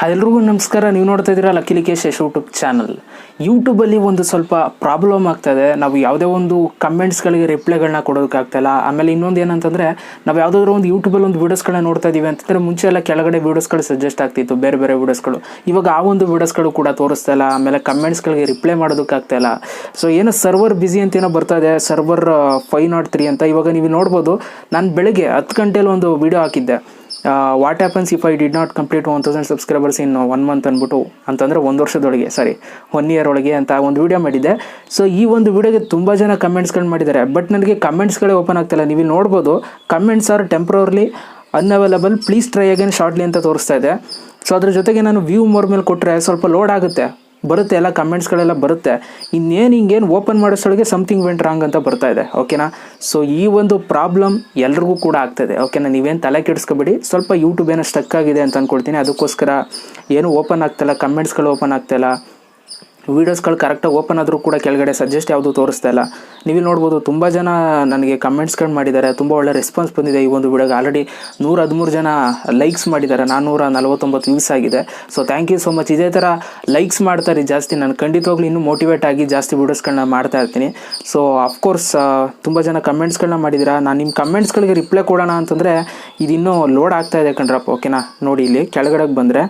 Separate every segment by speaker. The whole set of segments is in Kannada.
Speaker 1: ಎಲ್ರಿಗೂ ನಮಸ್ಕಾರ. ನೀವು ನೋಡ್ತಾ ಇದ್ದೀರಾ ಲಕ್ಕೇಶ್ ಯೂಟ್ಯೂಬ್ ಚಾನಲ್. ಯೂಟ್ಯೂಬಲ್ಲಿ ಒಂದು ಸ್ವಲ್ಪ ಪ್ರಾಬ್ಲಮ್ ಆಗ್ತಾಯಿದೆ. ನಾವು ಯಾವುದೇ ಒಂದು ಕಮೆಂಟ್ಸ್ಗಳಿಗೆ ರಿಪ್ಲೈಗಳನ್ನ ಕೊಡೋದಕ್ಕಾಗ್ತಾಯಿಲ್ಲ. ಆಮೇಲೆ ಇನ್ನೊಂದು ಏನಂತಂದರೆ, ನಾವು ಯಾವುದಾದ್ರೂ ಒಂದು ಯೂಟ್ಯೂಬಲ್ಲಿ ಒಂದು ವೀಡಿಯೋಸ್ಗಳನ್ನ ನೋಡ್ತಾ ಇದ್ದೀವಿ ಅಂತಂದರೆ, ಮುಂಚೆ ಎಲ್ಲ ಕೆಳಗಡೆ ವೀಡಿಯೋಸ್ಗಳು ಸಜೆಸ್ಟ್ ಆಗ್ತಿತ್ತು, ಬೇರೆ ಬೇರೆ ವೀಡಿಯೋಸ್ಗಳು. ಇವಾಗ ಆ ಒಂದು ವೀಡಿಯೋಸ್ಗಳು ಕೂಡ ತೋರಿಸ್ತಾ ಇಲ್ಲ. ಆಮೇಲೆ ಕಮೆಂಟ್ಸ್ಗಳಿಗೆ ರಿಪ್ಲೈ ಮಾಡೋದಕ್ಕಾಗ್ತಾಯಿಲ್ಲ. ಸೊ ಏನೋ ಸರ್ವರ್ ಬ್ಯುಸಿ ಅಂತ ಏನೋ ಬರ್ತಾ ಇದೆ, ಸರ್ವರ್ 503 ಅಂತ. ಇವಾಗ ನೀವು ನೋಡ್ಬೋದು, ನಾನು ಬೆಳಗ್ಗೆ 10 ಗಂಟೆಯಲ್ಲಿ ಒಂದು ವೀಡಿಯೋ ಹಾಕಿದ್ದೆ. What happens if I did not complete 1000 subscribers in 1 month ಅಂದ್ಬಿಟ್ಟು, ಅಂತಂದರೆ 1 ವರ್ಷದೊಳಗೆ, 1 ಇಯರ್ ಒಳಗೆ ಅಂತ ಒಂದು ವೀಡಿಯೋ ಮಾಡಿದ್ದೆ. ಸೊ ಈ ಒಂದು ವೀಡಿಯೋಗೆ ತುಂಬ ಜನ ಕಮೆಂಟ್ಸ್ಗಳು ಮಾಡಿದ್ದಾರೆ. ಬಟ್ ನನಗೆ ಕಮೆಂಟ್ಸ್ಗಳೇ ಓಪನ್ ಆಗ್ತಾಯಿಲ್ಲ. ನೀವು ನೋಡ್ಬೋದು, comments are temporarily unavailable, please try again shortly ಅಂತ ತೋರಿಸ್ತಾ ಇದೆ. ಸೊ ಅದ್ರ ಜೊತೆಗೆ ನಾನು ವ್ಯೂ ಮೋರ್ ಮೇಲೆ ಕೊಟ್ಟರೆ ಸ್ವಲ್ಪ ಲೋಡ್ ಆಗುತ್ತೆ, ಬರುತ್ತೆ, ಎಲ್ಲ ಕಮೆಂಟ್ಸ್ಗಳೆಲ್ಲ ಬರುತ್ತೆ. ಹಿಂಗೇನು ಓಪನ್ ಮಾಡೋಷ್ಟೊಳಗೆ ಸಮಥಿಂಗ್ ವೆಂಟ್ ರಾಂಗ್ ಅಂತ ಬರ್ತಾ ಇದೆ. ಓಕೆನಾ? ಸೊ ಈ ಒಂದು ಪ್ರಾಬ್ಲಮ್ ಎಲ್ರಿಗೂ ಕೂಡ ಆಗ್ತಾಯಿದೆ. ಓಕೆನಾ? ನೀವೇನು ತಲೆ ಕೆಡಿಸ್ಕೊಬೇಡಿ. ಸ್ವಲ್ಪ ಯೂಟ್ಯೂಬ್ ಏನೋ ಸ್ಟಕ್ ಆಗಿದೆ ಅಂತ ಅಂದ್ಕೊಳ್ತೀನಿ. ಅದಕ್ಕೋಸ್ಕರ ಏನು ಓಪನ್ ಆಗ್ತಾಯಿಲ್ಲ, ಕಮೆಂಟ್ಸ್ಗಳು ಓಪನ್ ಆಗ್ತಾಯಿಲ್ಲ, ವೀಡಿಯೋಸ್ಗಳು ಕರೆಕ್ಟಾಗಿ ಓಪನ್ ಆದರೂ ಕೂಡ ಕೆಳಗಡೆ ಸಜೆಸ್ಟ್ ಯಾವುದು ತೋರಿಸ್ತಾ ಇಲ್ಲ. ನೀವು ನೋಡ್ಬೋದು, ತುಂಬ ಜನ ನನಗೆ ಕಮೆಂಟ್ಸ್ಗಳು ಮಾಡಿದ್ದಾರೆ. ತುಂಬ ಒಳ್ಳೆ ರೆಸ್ಪಾನ್ಸ್ ಬಂದಿದೆ ಈ ಒಂದು ವೀಡಿಯೋಗೆ. ಆಲ್ರೆಡಿ 113 ಜನ ಲೈಕ್ಸ್ ಮಾಡಿದ್ದಾರೆ, 449 ವ್ಯೂಸ್ ಆಗಿದೆ. So thank you so much. ಇದೇ ಥರ ಲೈಕ್ಸ್ ಮಾಡ್ತಾರೆ ಜಾಸ್ತಿ, ನಾನು ಖಂಡಿತವಾಗ್ಲೂ ಇನ್ನೂ ಮೋಟಿವೇಟ್ ಆಗಿ ಜಾಸ್ತಿ ವೀಡಿಯೋಸ್ಗಳನ್ನ ಮಾಡ್ತಾ ಇರ್ತೀನಿ. ಸೊ ಅಫ್ಕೋರ್ಸ್ ತುಂಬ ಜನ ಕಮೆಂಟ್ಸ್ಗಳನ್ನ ಮಾಡಿದ್ದೀರಾ. ನಾನು ನಿಮ್ಮ ಕಮೆಂಟ್ಸ್ಗಳಿಗೆ ರಿಪ್ಲೈ ಕೊಡೋಣ ಅಂತಂದರೆ ಇದಿನ್ನೂ ಲೋಡ್ ಆಗ್ತಾ ಇದೆ ಕಣ್ರಪ್ಪ. ಓಕೆನಾ? ನೋಡಿ, ಇಲ್ಲಿ ಕೆಳಗಡೆಗೆ ಬಂದರೆ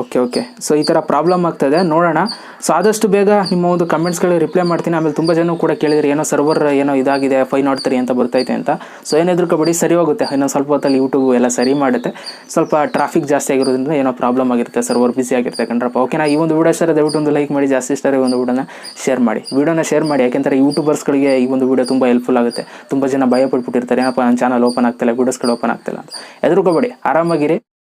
Speaker 1: ಓಕೆ. ಸೊ ಈ ಥರ ಪ್ರಾಬ್ಲಮ್ ಆಗ್ತಾಯಿದೆ, ನೋಡೋಣ. ಸೊ ಆದಷ್ಟು ಬೇಗ ನಿಮ್ಮ ಒಂದು ಕಮೆಂಟ್ಸ್ಗಳಿಗೆ ರಿಪ್ಲೈ ಮಾಡ್ತೀನಿ. ಆಮೇಲೆ ತುಂಬ ಜನ ಕೂಡ ಕೇಳಿದರೆ, ಏನೋ ಸರ್ವರ್ ಏನೋ ಇದಾಗಿದೆ 503 ಅಂತ ಬರ್ತೈತೆ ಅಂತ. ಸೊ ಏನು ಹೆದರ್ಕೋಬೇಡಿ, ಸರಿ ಹೋಗುತ್ತೆ. ಇನ್ನೊಂದು ಸ್ವಲ್ಪ ಹೊತ್ತಲ್ಲಿ ಯೂಟ್ಯೂಬ್ ಎಲ್ಲ ಸರಿ ಮಾಡುತ್ತೆ. ಸ್ವಲ್ಪ ಟ್ರಾಫಿಕ್ ಜಾಸ್ತಿ ಆಗಿರೋದ್ರಿಂದ ಏನೋ ಪ್ರಾಬ್ಲಮ್ ಆಗಿರುತ್ತೆ, ಸರ್ವರ್ ಬಿಸಿ ಆಗಿರುತ್ತೆ ಕಣ್ರಪ್ಪ. ಓಕೆನಾ? ಈ ಒಂದು ವೀಡಿಯೋ ಇಷ್ಟ ದಯವಿಟ್ಟು ಒಂದು ಲೈಕ್ ಮಾಡಿ, ಜಾಸ್ತಿ ಇಷ್ಟ ಒಂದು ವೀಡಿಯೋನ ಶೇರ್ ಮಾಡಿ. ಯಾಕೆಂದರೆ ಯೂಟ್ಯೂಬರ್ಸ್ಗಳಿಗೆ ಈ ಒಂದು ವೀಡಿಯೋ ತುಂಬ ಹೆಲ್ಪ್ಫುಲ್ ಆಗುತ್ತೆ. ತುಂಬ ಜನ ಭಯ ಪಟ್ಬಿಟ್ಟಿರ್ತಾರೆ, ಏನಪ್ಪ ನನ್ನ ಚಾನಲ್ ಓಪನ್ ಆಗ್ತಿಲ್ಲ, ವೀಡಿಯೋಸ್ಗಳು ಓಪನ್ ಆಗ್ತಿಲ್ಲ ಅಂತ. ಹೆದರ್ಕೋಬೇಡಿ, ಆರಾಮಾಗಿರಿ.